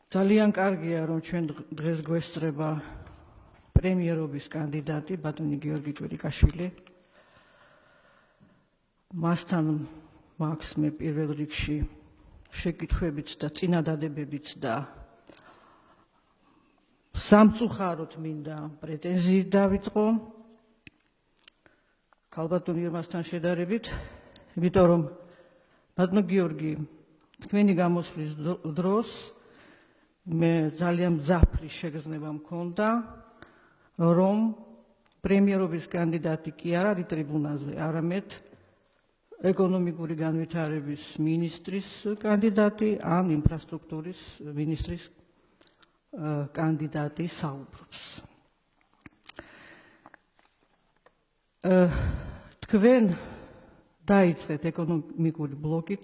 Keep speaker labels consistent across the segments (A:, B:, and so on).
A: ძალიან კარგია, რომ ჩვენ დღეს გვესწრება პრემიერობის კანდიდატი ბატონი გიორგი კვირიკაშვილი. მასთან მაქვს მე პირველ რიგში შეკითხვებიც და წინადადებებიც და სამწუხაროდ მინდა პრეტენზიით დავიწყო ქალბატონ ირმასთან შედარებით, იმიტომ რომ ბატონო გიორგი, თქვენი გამოსვლის დროს მე ძალიან მძაფრი შეგრძნება მქონდა, რომ პრემიერობის კანდიდატი კი არ არის ტრიბუნაზე, არამედ ეკონომიკური განვითარების მინისტრის კანდიდატი ან ინფრასტრუქტურის მინისტრის კანდიდატი საუბრობს. თქვენ დაიწყეთ ეკონომიკური ბლოკით,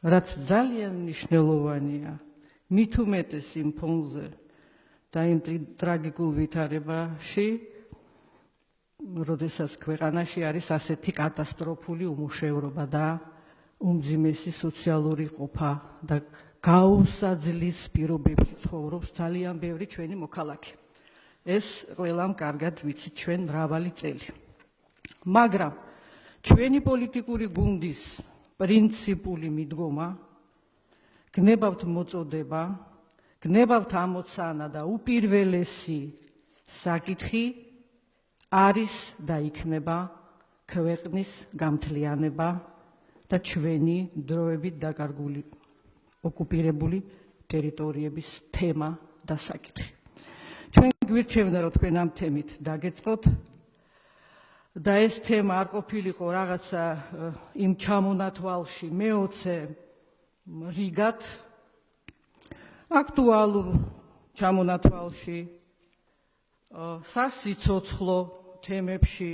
A: რაც ძალიან მნიშვნელოვანია, მით უმეტეს იმ ფონზე და იმ ტრაგიკულ ვითარებაში, როდესაც ქვეყანაში არის ასეთი კატასტროფული უმუშევრობა და უმძიმესი სოციალური ყოფა და გაუსაძლის პირობებში ცხოვრობს ძალიან ბევრი ჩვენი მოქალაქე. ეს ყველამ კარგად ვიცით ჩვენ მრავალი წელი. მაგრამ ჩვენი პოლიტიკური გუნდის პრინციპული მიდგომა, გნებავთ მოწოდება, გნებავთ ამოცანა და უპირველესი საკითხი არის და იქნება ქვეყნის გამთლიანება და ჩვენი დროებით დაკარგული ოკუპირებული ტერიტორიების თემა და საკითხი. ჩვენ გვირჩევნა, რომ თქვენ ამ თემით დაგეწყოთ და ეს თემა არ ყოფილიყო რაღაცა იმ ჩამონათვალში მე-20 რიგად აქტუალურ ჩამონათვალში სასიცოცხლო თემებში,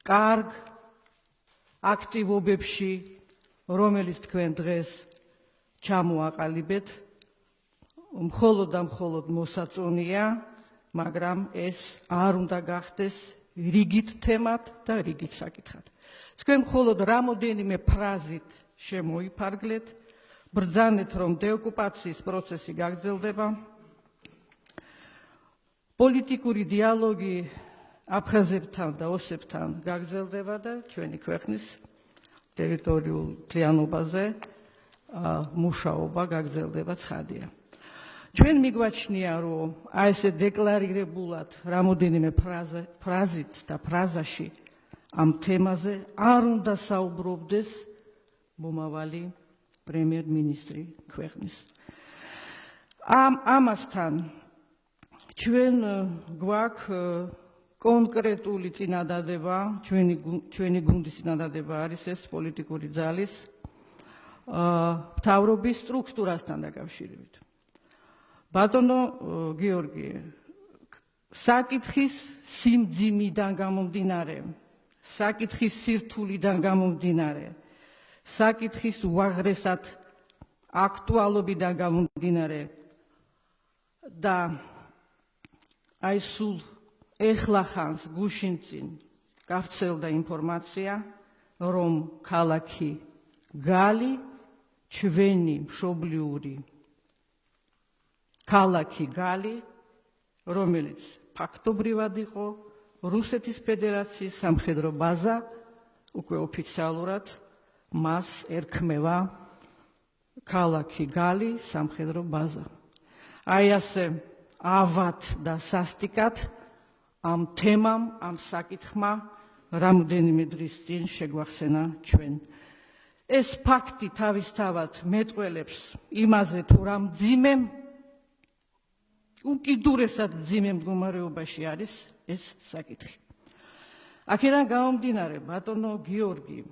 A: კარგ აქტივობებში, რომელიც თქვენ დღეს ჩამოაყალიბეთ, მხოლოდ და მხოლოდ მოსაწონია, მაგრამ ეს არ უნდა გახდეს რიგით თემად და რიგით საკითხად. თქვენ მხოლოდ რამოდენიმე ფრაზით შემოიფარგლეთ, ბრძანეთ, რომ დეოკუპაციის პროცესი გაგრძელდება, პოლიტიკური დიალოგი აფხაზებთან და ოსებთან გაგრძელდება და ჩვენი ქვეყნის ტერიტორიულ მთლიანობაზე მუშაობა გაგრძელდება ცხადია. ჩვენ მიგვაჩნია, რომ ესე დეკლარირებულად რამოდენიმე ფრაზით და ფრაზაში ამ თემაზე არ უნდა საუბრობდეს მომავალი პრემიერ-მინისტრი ქვეყნის. ამასთან ჩვენ გვაქვს კონკრეტული წინადადება, ჩვენი გუნდის წინადადება არის ეს პოლიტიკური ძალის მთავრობის სტრუქტურასთან დაკავშირებით. ბატონო გიორგი, საკითხის სიმძიმიდან გამომდინარე, საკითხის სირთულიდან გამომდინარე, საკითხის უაღრესად აქტუალობიდან გამომდინარე და აი სულ ეხლახანს გუშინ წინ გავრცელდა ინფორმაცია, რომ ქალაქი გალი ჩვენი მშობლიური ქალაქი გალი, რომელიც ფაქტობრივად იყო რუსეთის ფედერაციის სამხედრო ბაზა, უკვე ოფიციალურად მას ერქმევა ქალაქი გალი სამხედრო ბაზა. აი ასე ავად და სასტიკად ამ თემამ, ამ საკითხმა რამოდენიმე დღის წინ შეგვახსენა ჩვენ. ეს ფაქტი თავისთავად მეტყველებს იმაზე, თუ რა მძიმე, უკიდურესად მძიმე მდგომარეობაში არის ეს საკითხი. აქედან გამომდინარე, ბატონო გიორგი,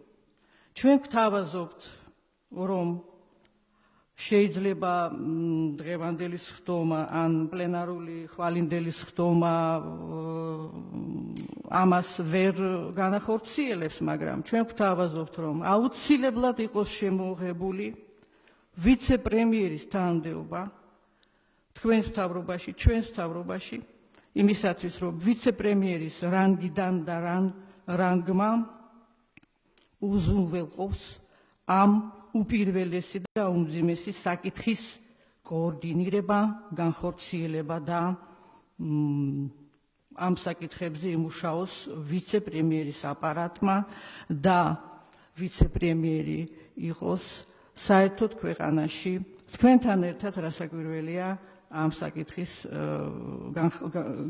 A: ჩვენ გვთავაზობთ, რომ შეიძლება დღევანდელი სხდომა ან პლენარული ხვალინდელი სხდომა ამას ვერ განახორციელებს, მაგრამ ჩვენ გვთავაზობთ, რომ აუცილებლად იყოს შემოღებული ვიცე-პრემიერის თანამდებობა თქვენს მთავრობაში, ჩვენს მთავრობაში, იმისათვის, რომ ვიცე-პრემიერის რანგიდან და რანგმა უზრუნველყოს ამ უპირველესი და უმძიმესი საკითხის კოორდინირება, განხორციელება და ამ საკითხებზე იმუშაოს ვიცე-პრემიერის აპარატმა და ვიცე-პრემიერი იყოს საერთოდ ქვეყანაში თქვენთან ერთად რასაკვირველია ამ საკითხის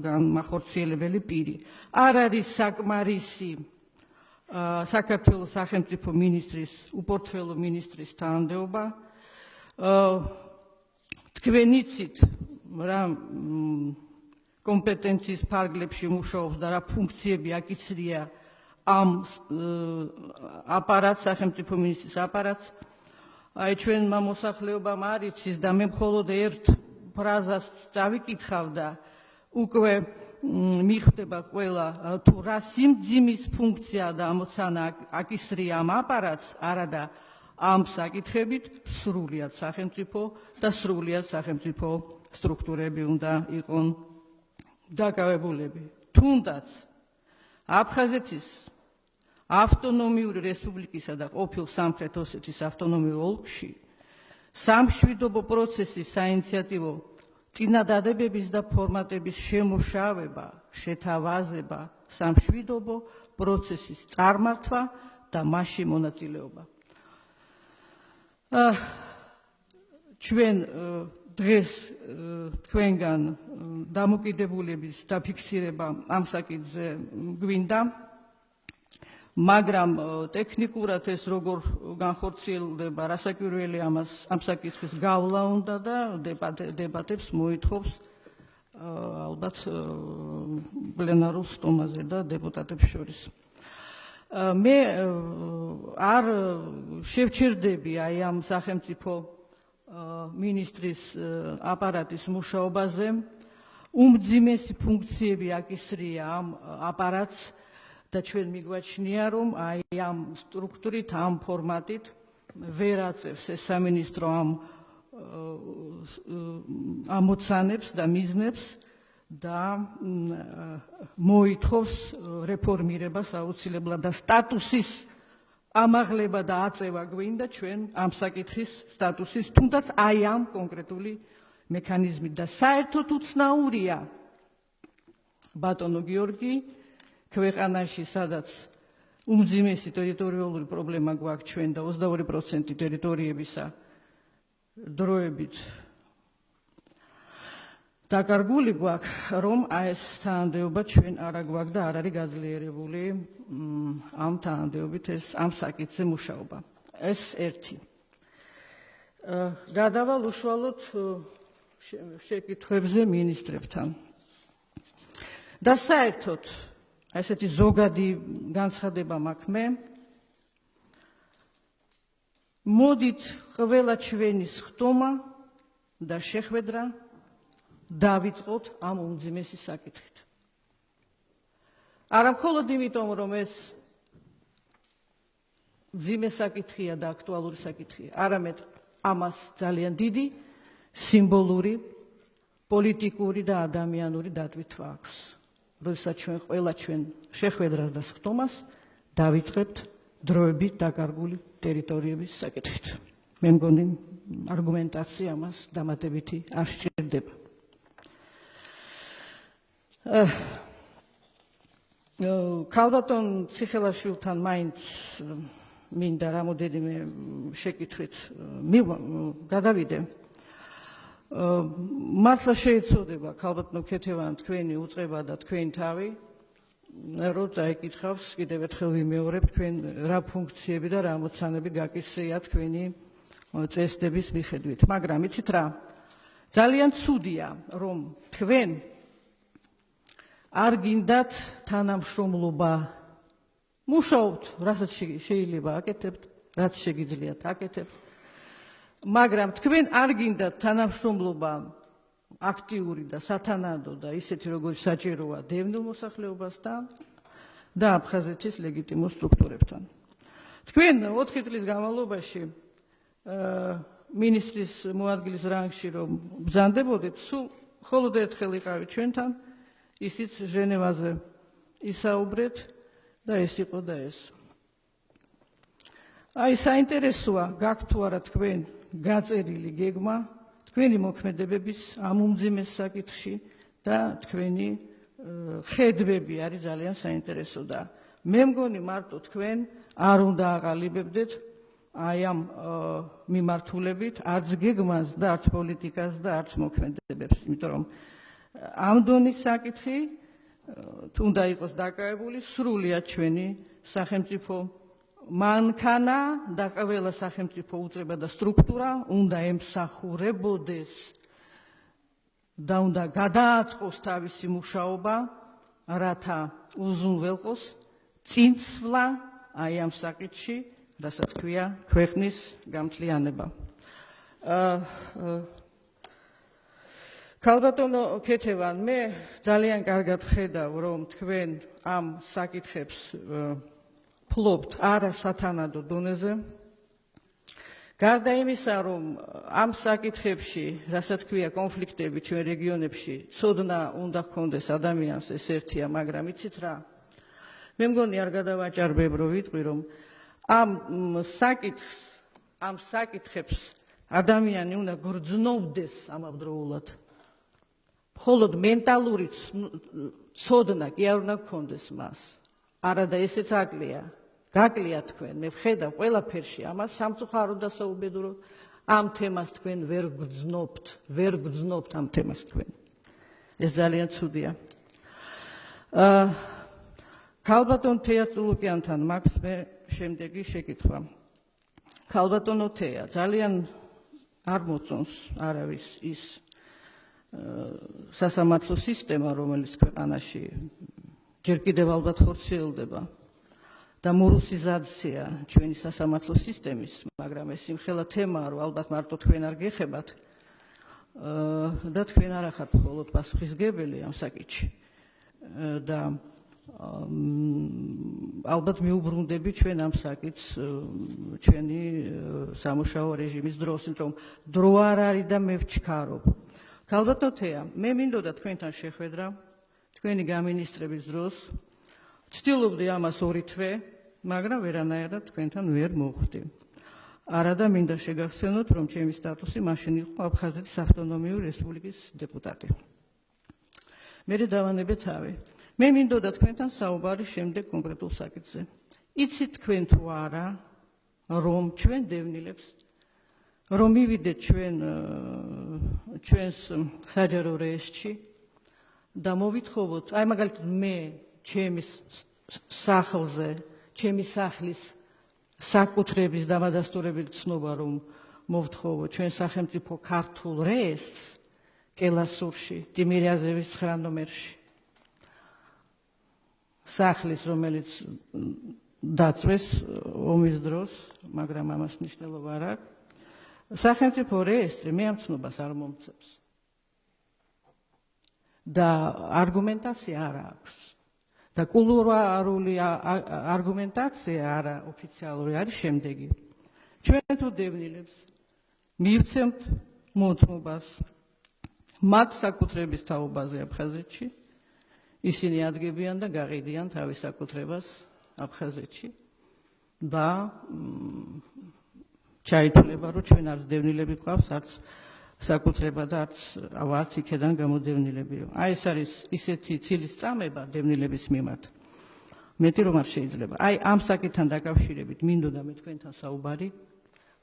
A: განმახორციელებელი პირი. არ არის საკმარისი საქართველოს სახელმწიფო მინისტრის, უპორტფელო მინისტრის თანამდებობა. თქვენ იცით რა კომპეტენციის ფარგლებში მუშაობს და რა ფუნქციები აკისრია ამ აპარატს, სახელმწიფო მინისტრის აპარატს. აი ჩვენმა მოსახლეობამ არ იცის და მე მხოლოდ ერთ ფრაზას დავიკითხავ და უკვე მიხვდება ყველა თუ რა სიმძიმის ფუნქცია და ამოცანა აკისრია ამ აპარატს, არადა ამ საკითხებით სრულიად სახელმწიფო და სრულიად სახელმწიფო სტრუქტურები უნდა იყვნენ დაკავებულები. თუნდაც აფხაზეთის ავტონომიური რესპუბლიკისა და ყოფილ სამხრეთ ოსეთის ავტონომიურ ოლქში სამშვიდობო პროცესის საინიციატივო წინადადებების და ფორმატების შემუშავება, შეთავაზება, სამშვიდობო პროცესის წარმართვა და მასში მონაწილეობა. ჩვენ დღეს თქვენგან დამოკიდებულების დაფიქსირება ამ საკითხზე გვინდა, მაგრამ ტექნიკურად ეს როგორ განხორციელდება, რასაკვირველია ამ საკითხის გავლა უნდა და დებატებს მოითხოვს ალბათ პლენარულ სტომაზე და დეპუტატებს შორის. მე არ შევჩერდები აი ამ სახელმწიფო მინისტრის აპარატის მუშაობაზე. უმძიმესი ფუნქციები აკისრია ამ აპარატს და ჩვენ მიგვაჩნია, რომ აი ამ სტრუქტურით, ამ ფორმატით ვერ აწევს ეს სამინისტრო ამ ამოცანებს და მიზნებს და მოითხოვს რეფორმირებას აუცილებლად და სტატუსის ამაღლება და აწევა გვინდა ჩვენ ამ საკითხის სტატუსის, თუნდაც აი ამ კონკრეტული მექანიზმით და საერთოდ უცნაურია ბატონო გიორგი ქვეყანაში, სადაც უმძიმესი ტერიტორიული პრობლემა გვაქვს ჩვენ და 22% ტერიტორიებისა დროებით დაკარგული გვაქვს, რომ ეს თანამდებობა ჩვენ არ გვაქვს და არ არის გაძლიერებული ამ თანამდებობით ეს ამ საკითხზე მუშაობა. ეს ერთი. გადავალ უშუალოდ შეკითხვებზე მინისტრებთან. და საერთოდ ესეთი ზოგადი განცხადება მაქვს მე. მოდით ყველა ჩვენი ხტომა და შეხვედრა დავიწყოთ ამ უმძიმესი საკითხით. არა მხოლოდ იმიტომ, რომ ეს მძიმე საკითხია და აქტუალური საკითხია, არამედ ამას ძალიან დიდი სიმბოლური, პოლიტიკური და ადამიანური დატვირთვა აქვს. როდესაც ჩვენ ყველა ჩვენ შეხვედრას და ხტომას დავიწყებთ დროებით დაკარგული ტერიტორიების საკითხით. მე მგონი არგუმენტაცია ამას დამატებითი არ სჭირდება. ქალბატონ ციხელაშვილთან მაინც მინდა რამოდენიმე შეკითხვით გადავიდე. მართლა შეეცოდება ქალბატონო ქეთევან თქვენი უწყება და თქვენი თავი, რომ წაიკითხავს, კიდევ ერთხელ ვიმეორებ, თქვენ რა ფუნქციები და რა ამოცანები გაკისრია თქვენი წესდების მიხედვით. მაგრამ იცით რა, ძალიან ცუდია, რომ თქვენ არ გინდათ თანამშრომლობა. მუშაობთ, რასაც შეიძლება აკეთებთ, რაც შეგიძლიათ აკეთებთ. მაგრამ თქვენ არ გინდათ თანამშრომლობა აქტიური და სათანადო და ისეთი, როგორც საჭიროა დევნილ მოსახლეობასთან და აფხაზეთის ლეგიტიმურ სტრუქტურებთან. თქვენ 4 წლის განმავლობაში მინისტრის მოადგილის რანგში რომ ბრძანდებოდეთ, სულ მხოლოდ ერთხელ იყავით ჩვენთან, ისიც ჟენევაზე ისაუბრეთ და ეს იყო და ეს. აი საინტერესოა, გაქვთ თუ არა თქვენ გაწერილი გეგმა თქვენი მოქმედებების ამ უმძიმეს საკითხში და თქვენი ხედვები არის ძალიან საინტერესო და მე მგონი მარტო თქვენ არ უნდა აყალიბებდეთ აი ამ მიმართულებით არც გეგმას და არც პოლიტიკას და არც მოქმედებებს, იმიტომ რომ ამ დონის საკითხი უნდა იყოს დაკავებული სრულიად ჩვენი სახელმწიფო მანქანა და ყველა სახელმწიფო უწყება და სტრუქტურა უნდა ემსახურებოდეს და უნდა გადააწყოს თავისი მუშაობა, რათა უზრუნველყოს წინსვლა აი ამ საკითხში, რასაც ქვია ქვეყნის გამთლიანება. ქალბატონო ქეთევან, მე ძალიან კარგად ვხედავ, რომ თქვენ ამ საკითხებს ფლობთ არასათანადო დონეზე. გარდა იმისა, რომ ამ საკითხებში, რასაც ქვია კონფლიქტები ჩვენ რეგიონებში, ცოდნა უნდა ჰქონდეს ადამიანს, ეს ერთია, მაგრამ იცით რა? მე მგონი არ გადავაჭარბებ, რომ ვიტყვი, რომ ამ საკითხებს ადამიანი უნდა გრძნობდეს ამავდროულად. მხოლოდ მენტალური ცოდნა კი არ უნდა გქონდეს მას. არადა ესეც აკლია. გაკლია თქვენ, მე ვხედავ ყველაფერში ამას სამწუხარო და საუბედურო ამ თემას თქვენ ვერ გრძნობთ ამ თემას თქვენ. ეს ძალიან ცუდია. ქალბატონ თეა წულუკიანთან მაქვს მე შემდეგი შეკითხვა. ქალბატონო თეა, ძალიან არ მოწონს არავის ის სასამართლო სისტემა, რომელიც ქვეყანაში ჯერ კიდევ ალბათ ხორციელდება და მორუსიზაცია ჩვენი სასამართლო სისტემის, მაგრამ ეს იმხელა თემაა, რომ ალბათ მარტო თქვენ არ გეხებათ და თქვენ არ ახართ მხოლოდ პასუხისმგებელი ამ საკითხში და ალბათ მიუბრუნდები ჩვენ ამ საკითხს ჩვენი სამუშაო რეჟიმის დროს, იმიტომ რომ დრო არ არის და მე ვჩქარობ. ქალბატონო თეა, მე მინდოდა თქვენთან შეხვედრა თქვენი გამინისტრების დროს, ვცდილობდი ამას 2 თვე, მაგრამ ვერანაირად თქვენთან ვერ მოვხვდი. არადა მინდა შეგახსენოთ, რომ ჩემი სტატუსი მაშინ იყო აფხაზეთის ავტონომიური რესპუბლიკის დეპუტატი. მე დავანებე თავი. მე მინდოდა თქვენთან საუბარი შემდეგ კონკრეტულ საკითხზე. იცით თქვენ თუ არა, რომ ჩვენ დევნილებს, რომ მივიდეთ ჩვენს საჯარო რეესტრში და მოვითხოვოთ, აი მაგალითად მე ჩემის სახლზე, ჩემი სახლის საკუთრების დამადასტურებელი ცნობა, რომ მოვთხოვოთ ჩვენ სახელმწიფო ქართულ რეესტრს კელასურში, ტიმირიაზევის 9 ნომერში. სახლის, რომელიც დაწვეს ომის დროს, მაგრამ ამას მნიშვნელობა არ აქვს. სახელმწიფო რეესტრი მე ამ ცნობას არ მომწევს. და არგუმენტაცია არ აქვს. და კულუარული არგუმენტაცია არა ოფიციალური არის შემდეგი. ჩვენ თუ დევნილებს მივცემთ მოწმობას მათ საკუთრების თაობაზე აფხაზეთში, ისინი ადგებიან და გაყიდიან თავის საკუთრებას აფხაზეთში და ჩაითვლება, რომ ჩვენ არც დევნილები გვყავს, არც საკუთრება და არც იქედან გამოდევნილები. აი ეს არის ისეთი ცილის წამება დევნილების მიმართ. მეტი რომ არ შეიძლება. აი ამ საკითხთან დაკავშირებით მინდოდა მე თქვენთან საუბარი,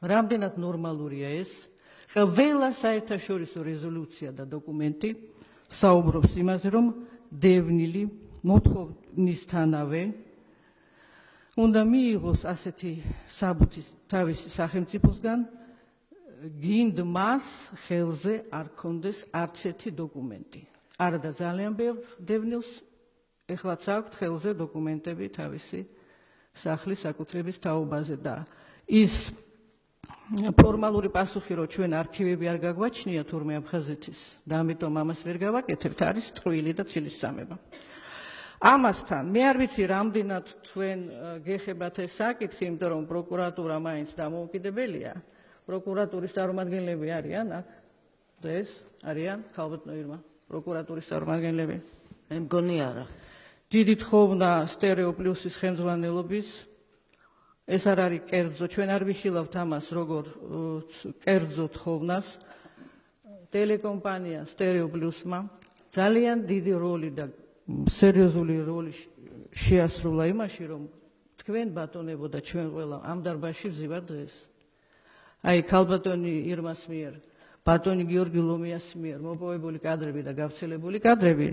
A: რამდენად ნორმალურია ეს. ყველა საერთაშორისო რეზოლუცია და დოკუმენტი საუბრობს იმაზე, რომ დევნილი მოთხოვნისთანავე უნდა მიიღოს ასეთი საბუთი თავისი სახელმწიფოსგან, გინდ მას ხელზე არ ქონდეს არც ერთი დოკუმენტი. არადა ძალიან ბევრ დევნილს ეხლაც აქვთ ხელზე დოკუმენტები თავისი სახლის საკუთრების თაობაზე და ის ფორმალური პასუხი, რომ ჩვენ არქივები არ გაგვაჩნია თურმე აფხაზეთის და ამიტომ ამას ვერ გავაკეთებთ, არის ტყვილი და ცილის წამება. ამასთან მე არ ვიცი რამდენად თქვენ გეხებათ ეს საკითხი, იმიტომ რომ პროკურატურა მაინც დამოუკიდებელია. პროკურატურის წარმომადგენლები არიან აქ? ეს არიან ქალბატონო ირმა, პროკურატურის წარმომადგენლები?
B: მე მგონი არა.
A: დიდი თხოვნა სტერეოპლუსის ხელმძღვანელობის. ეს არ არის კერძო, ჩვენ არ ვიხილავთ ამას, როგორ კერძო თოვნას. ტელეკომპანია Stereo Plus-მა ძალიან დიდი როლი და სერიოზული როლი შეასრულა იმაში, რომ თქვენ ბატონებო და ჩვენ ყველა ამ დარბაზში ვზივართ დღეს. აი ქალბატონი ირმას მიერ, ბატონი გიორგი ლომიას მიერ მოპოვებული კადრები და გავრცელებული კადრები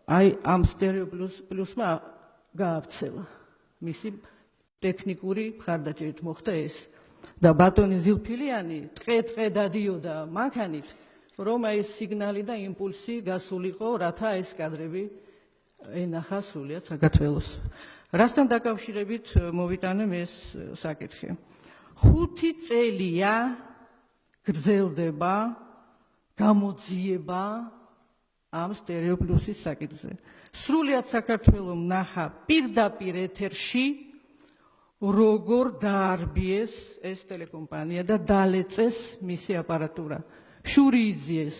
A: აი ამ Stereo Plus-მა გაავრცელა. მისი ტექნიკური მხარდაჭერით მოხდა ეს. და ბატონი ზილფილიანი ტყე დადიოდა მანქანით, რომ აი ეს სიგნალი და იმპულსი გასულიყო, რათა ეს კადრები ენახა სრულიად საქართველოს. რასთან დაკავშირებით მოვიტანեմ ეს საკითხი. 5 წელია გრძელდება გამოძიება ამ Stereo Plus-ის საკითხზე. სრულიად საქართველოს ნახა პირდაპირ ეთერში, როგორ დაარბიეს ეს ტელეკომპანია და დალეწეს მისი აპარატურა. შური იძიეს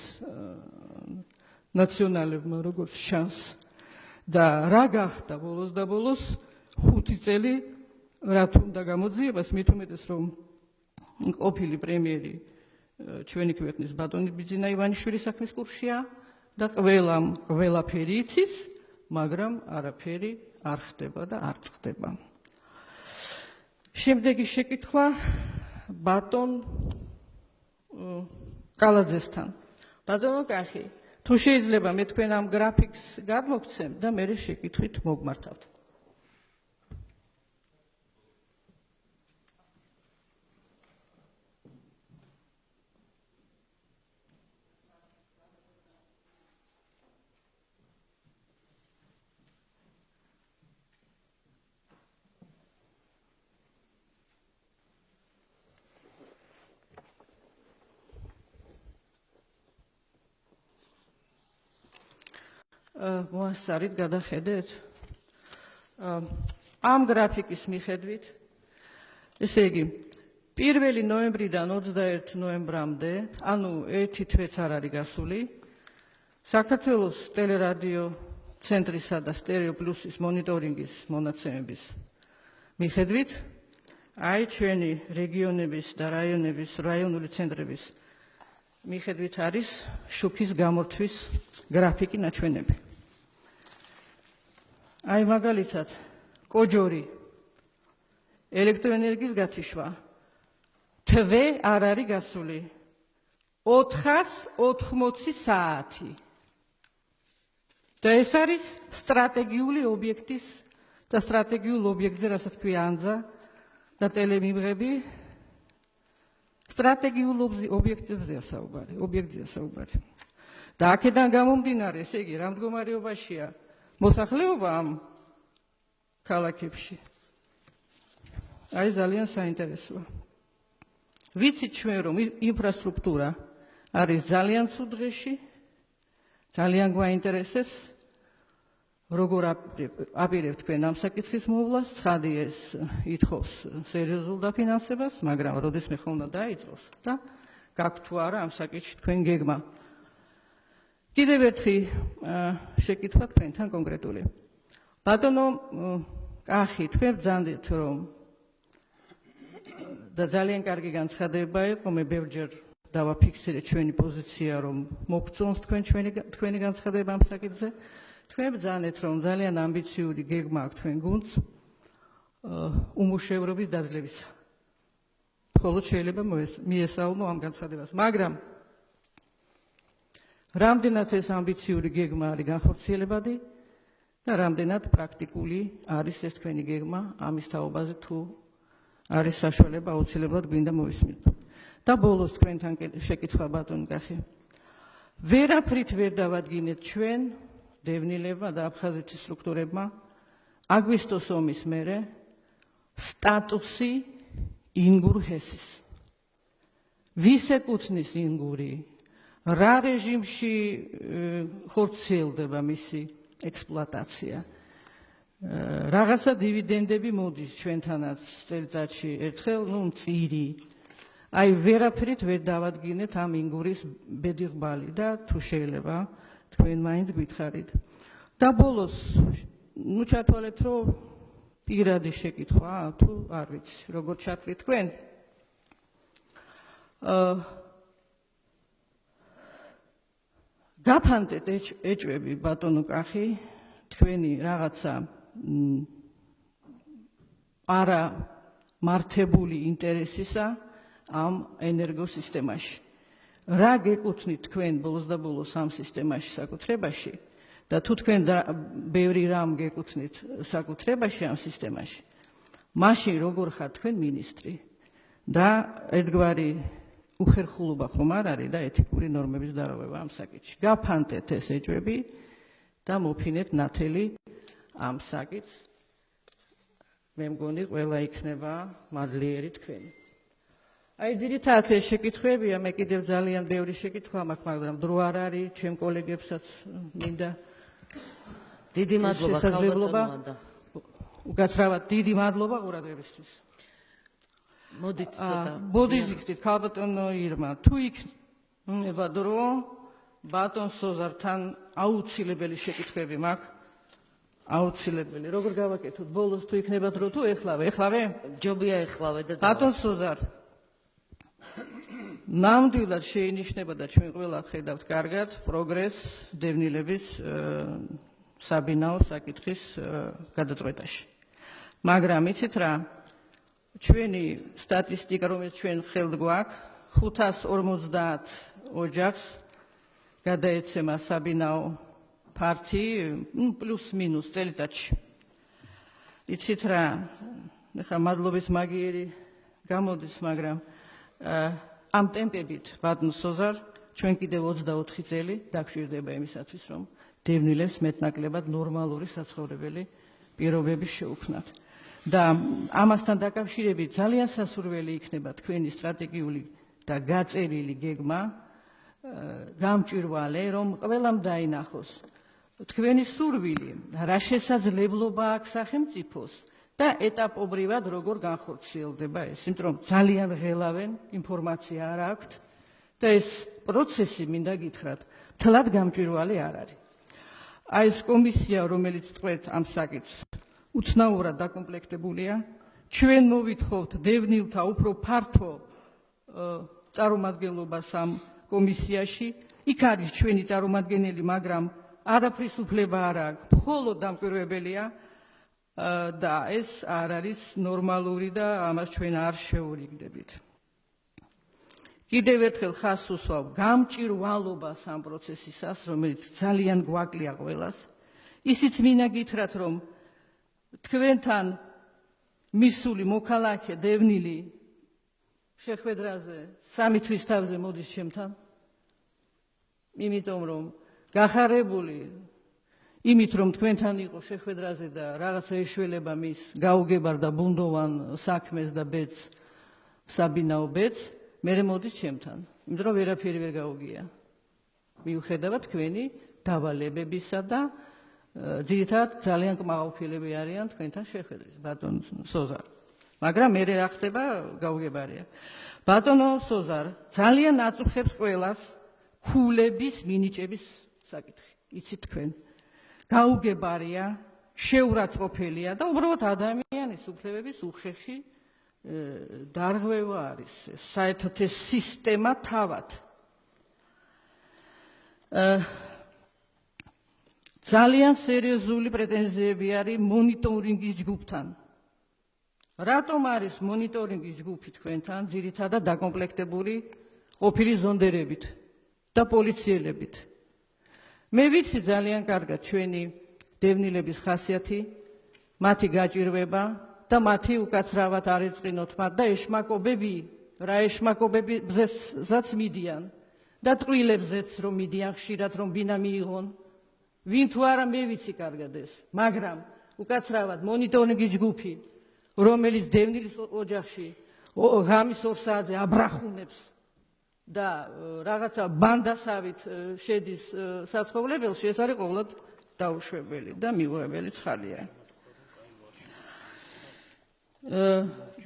A: ნაციონალებმა როგორც შანსს და რა გახდა ბოლოს და ბოლოს 5 წელი რა თუნდა გამოძიებას, მით უმეტეს რომ ყოფილი პრემიერი ჩვენი ქვეყნის ბატონი ბიძინა ივანიშვილის საქმის კურსია და ყველაფერი იცის, მაგრამ არაფერი არ ხდება და არ წყდება. შემდეგი შეკითხვა ბატონ კალაძესთან. ბატონო კახი, თუ შეიძლება მე თქვენ ამ გრაფიკს გადმოგცემ და მე შეკითხვით მოგმართავთ. მოასწარით გადახედეთ. ამ გრაფიკის მიხედვით, ესე იგი, 1 ნოემბრიდან 21 ნოემბრამდე, ანუ ერთი თვეც არ არის გასული, საქართველოს ტელერადიო ცენტრისა და Stereo Plus-ის მონიტორინგის მონაცემების მიხედვით, აი ჩვენი რეგიონების და რაიონული ცენტრების მიხედვით არის შუქის გამორთვის გრაფიკი ნაჩვენები. აი მაგალითად, კოჯორი ელექტროენერგიის გათიშვა თვე არ არის გასული 480 საათი. და ეს არის სტრატეგიული ობიექტის და სტრატეგიულ ობიექტზე, რასაც ქვია ანძა და ტელემიმღები, სტრატეგიულ ობიექტებზეა საუბარი. და აქედან გამომდინარე, ესე იგი, რა მდგომარეობაშია მოსახლეობა ამ ქალაქებში. აი ძალიან საინტერესოა. ვიცით ჩვენ, რომ ინფრასტრუქტურა არის ძალიან ცუდ დღეში, ძალიან გვაინტერესებს, როგორ აპირებთ თქვენ ამ საკითხის მოვლას, ცხადი ეს ითხოვს სერიოზულ დაფინანსებას, მაგრამ როდესმე ხომ უნდა დაიწყოს და გაქვთ თუ არა ამ საკითხში თქვენ გეგმა. კიდევ ერთი შეკითხვა თქვენთან კონკრეტული. ბატონო კახი, თქვენ ბრძანდით, რომ და ძალიან კარგი განცხადება იყო, მე ბევრჯერ დავაფიქსირე ჩვენი პოზიცია, რომ მოგწონს თქვენი განცხადება ამ საკითხზე. თქვენ ბრძანეთ, რომ ძალიან ამბიციური გეგმა აქვს თქვენ გუნდს უმუშევრობის დაძლევისა. მხოლოდ შეიძლება მიესალმო ამ განცხადებას, მაგრამ რამდენად ეს ამბიციური გეგმა არის განხორციელებადი და რამდენად პრაქტიკული არის ეს თქვენი გეგმა, ამის თაობაზე თუ არის საშუალება აუცილებლად გვინდა მოვისმინოთ. და ბოლოს თქვენთან შეკითხვა ბატონ კახი. ვერაფრით ვერ დავადგინეთ ჩვენ დევნილებმა და აფხაზეთის სტრუქტურებმა აგვისტოს ომის მერე სტატუსი ინგურ ჰესის. ვის ეკუთვნის ინგური? რა რეჟიმში ხორციელდება მისი ექსპლუატაცია? რაღაცა დივიდენდები მოდის ჩვენთანაც წელიწადში ერთხელ, მწირი. აი ვერაფრით ვერ დავადგინეთ ამ ინგურის ბედიღბალი და თუ შეიძლება თქვენ მაინც გითხარით. და ბოლოს ჩათვალეთ, რომ პირადი შეკითხვა თუ არ ვიცი, როგორ ჩათვლით თქვენ. გაფანტეთ ეჭვები ბატონო კახი, თქვენი რაღაცა არა მართებული ინტერესისა ამ ენერგოსისტემაში. რა გეკუთვნით თქვენ ბოლოს და ბოლოს ამ სისტემაში საკუთრებაში და თუ თქვენ ბევრი რამ გეკუთვნით საკუთრებაში ამ სისტემაში, მაშინ როგორ ხართ თქვენ მინისტრი და ერთგვარი უხერხულობა ხომ არ არის და ეთიკური ნორმების დარღვევა ამ საკითხში. გაფანტეთ ეს ეჭვები და მოფინეთ ნათელი ამ საკითხს. მე მგონი ყველა იქნება მადლიერი თქვენი. აი ძირითადად ეს შეკითხვებია, მე კიდევ ძალიან ბევრი შეკითხვა მაქვს, მაგრამ დრო არ არის, ჩემ კოლეგებსაც მინდა
B: დიდი მადლობა
A: შესაძლებლობა. უკაცრავად დიდი მადლობა ყურადღებისთვის.
B: მოდით ცოტა.
A: ბოდიზიქით ქალბატონო ირმა, თუ იქნება დრო, ბატონ სოზართან აუცილებელი შეკითხვები მაქვს. აუცილებელი. როგორ გავაკეთოთ? ბოლოს თუ იქნება დრო, თუ ეხლავე?
B: ჯობია ეხლავე და
A: ბატონ სოზარ. ნამდვილად შეინიშნება და ჩვენ ყველა ხედავთ კარგად პროგრესს დევნილების საბინაო საკითხის გადაწყვეტაში. მაგრამ იცით რა, ჩვენი სტატისტიკა, რომელიც ჩვენ ხელთ გვაქვს, 550 ოჯახს გადაეცემა საბინაო ფართი, პლუს მინუს წელიწადში. იცით რა, ეხლა მადლობის მაგიერი გამოდის, მაგრამ ამ ტემპებით ბატონ სოზარ ჩვენ კიდევ 24 წელი დაგვჭირდება იმისათვის, რომ დევნილებს მეტნაკლებად ნორმალური საცხოვრებელი პირობები შეუქმნათ. და ამასთან დაკავშირებით ძალიან სასურველი იქნება თქვენი სტრატეგიული და გაწერილი გეგმა, გამჭვირვალე, რომ ყველამ დაინახოს თქვენი სურვილი, რა შესაძლებლობა აქვს სახელმწიფოს და ეტაპობრივად როგორ განხორციელდება ეს, იმიტომ რომ ძალიან ღელავენ, ინფორმაცია არ აქვთ და ეს პროცესი მინდა გითხრათ, თლად გამჭვირვალე არ არის. აი ეს კომისია, რომელიც წყვეთ ამ საკითხს, უცნაურად დაკომპლექტებულია. ჩვენ მოვითხოვთ დევნილთა უფრო ფართო წარმომადგენლობას ამ კომისიაში. იქ არის ჩვენი წარმომადგენელი, მაგრამ არაფრის უფლება არ აქვს, მხოლოდ დამკვირვებელია და ეს არ არის ნორმალური და ამას ჩვენ არ შეურიგდებით. კიდევ ერთხელ ხაზს უსვავ გამჭირვალობას ამ პროცესისას, რომელიც ძალიან გვაკლია ყველას. ისიც მინდა გითხრათ, რომ თქვენთან მისული მოქალაქე დევნილი შეხვედრაზე 3 თვის თავზე მოდის ჩემთან, იმიტომ რომ გახარებული იმით, რომ თქვენთან იყო შეხვედრაზე და რაღაცა ეშველება მის გაუგებარ და ბუნდოვან საქმეს და ბედს, საბინაო ბედს, მერე მოდის ჩემთან, იმიტომ რომ ვერაფერი ვერ გაუგია. მიუხედავად თქვენი დავალებებისა და ძირითადად ძალიან კმაყოფილები არიან თქვენთან შეხვედრის, ბატონ სოზარ. მაგრამ მერე რა ხდება, გაუგებარია. ბატონო სოზარ, ძალიან აწუხებს ყველას ქულების მინიჭების საკითხი. იცით თქვენ, გაუგებარია, შეურაცხყოფელია და უბრალოდ ადამიანის უფლებების უხეში დარღვევა არის. საერთოდ ეს სისტემა თავად. ძალიან სერიოზული პრეტენზიები არის მონიტორინგის ჯგუფთან. რატომ არის მონიტორინგის ჯგუფი თქვენთან ძირითადად დაკომპლექტებული ყოფილი ზონდერებით და პოლიციელებით? მე ვიცი ძალიან კარგად ჩვენი დევნილების ხასიათი, მათი გაჭირვება და მათი უკაცრავად არ ეწყინოთ მათ და ეშმაკობები, რა ეშმაკობებზეც მიდიან და ტყილებზეც რომ მიდიან ხშირად რომ ბინა მიიღონ. ვინ თუ არა მე ვიცი კარგად ეს, მაგრამ უკაცრავად მონიტორინგის ჯგუფი, რომელიც დევნილის ოჯახში ღამის 2 საათზე აბრახუნებს და რაღაცა ბანდასავით შედის საცხოვრებელში, ეს არის ყოვლად დაუშვებელი და მიუღებელი ცხადია.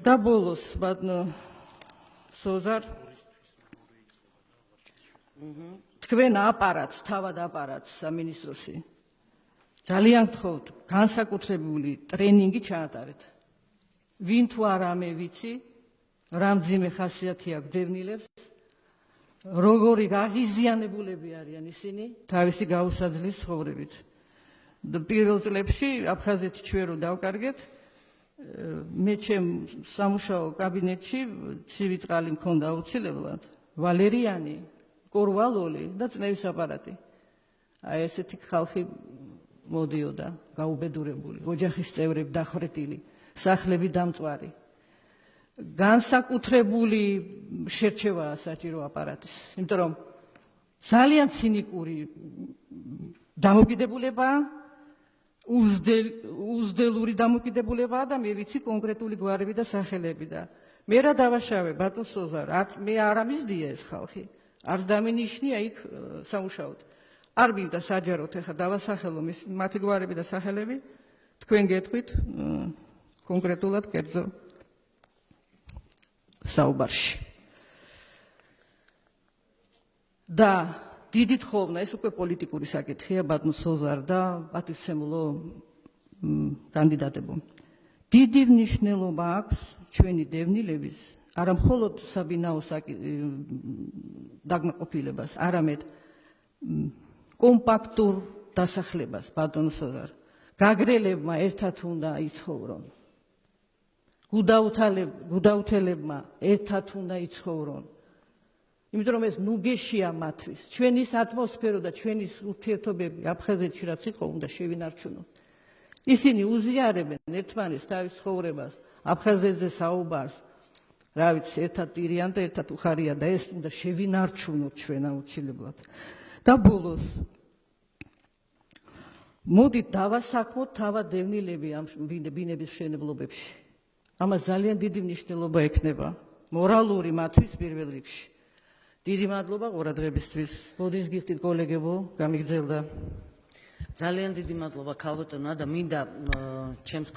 A: და ბოლოს ბატონო სოზარ, თქვენ აპარატს, თავად აპარატს სამინისტროსი ძალიან გთხოვთ, განსაკუთრებული ტრენინგი ჩაატარეთ. ვინ თუ არა მე ვიცი, რა მძიმე ხასიათი აქვს დევნილებს როგორი გაღიზიანებულები არიან ისინი თავისი გაუსაძლის ცხოვრებით. პირველ წლებში აფხაზეთი ჩვენ რო დავკარგეთ, მე ჩემ სამუშაო კაბინეტში ცივი წყალი მქონდა აუცილებლად, ვალერიანი, კორვალოლი და წნევის აპარატი. აი ესეთი ხალხი მოდიოდა, გაუბედურებული, ოჯახის წევრები დახვრეტილი, სახლები დამწვარი. განსაკუთრებული შერჩევაა საჭირო აპარატის, იმიტომ რომ ძალიან ცინიკური დამოკიდებულებაა, უზდელური დამოკიდებულებაა და მე ვიცი კონკრეტული გვარები და სახელები და მე რა დავაშავე ბატონ სოზარ, არც მე არ ამიზდია ეს ხალხი, არც დამინიშნია იქ სამუშაოდ. არ მინდა საჯაროდ ეხა დავასახელო მათი გვარები და სახელები, თქვენ გეტყვით კონკრეტულად კერძო საუბარში. და დიდი თხოვნა, ეს უკვე პოლიტიკური საკითხია, ბატონ სოზარ და პატივცემულო კანდიდატებო. დიდი მნიშვნელობა აქვს ჩვენი დევნილების, არა მხოლოდ საბინაო დაკმაყოფილებას, არამედ კომპაქტურ დასახლებას, ბატონ სოზარ. გაგრელებმა ერთად უნდა იცხოვრონ. გუდაუთელებმა ერთად უნდა იცხოვრონ. იმიტომ რომ ეს ნუგეშია მათთვის. ჩვენის ატმოსფერო და ჩვენის ურთიერთობები აფხაზეთში რაც იყო, უნდა შევინარჩუნოთ. ისინი უზიარებენ ერთმანეთს თავის ცხოვრებას, აფხაზეთზე საუბარს, რა ვიცი, ერთად ტირიან და ერთად უხარია და ეს უნდა შევინარჩუნოთ ჩვენ აუცილებლად. და ბოლოს მოდით დავასაქმოთ თავად დევნილები ამ ბინების მშენებლობებში. ამას ძალიან დიდი მნიშვნელობა ექნება, მორალური მათთვის პირველ რიგში. დიდი მადლობა ყურადღებისთვის. მოდის გიხდით კოლეგებო, გამიგრძელდა.
B: ძალიან დიდი მადლობა ქალბატონო და მინდა ჩემს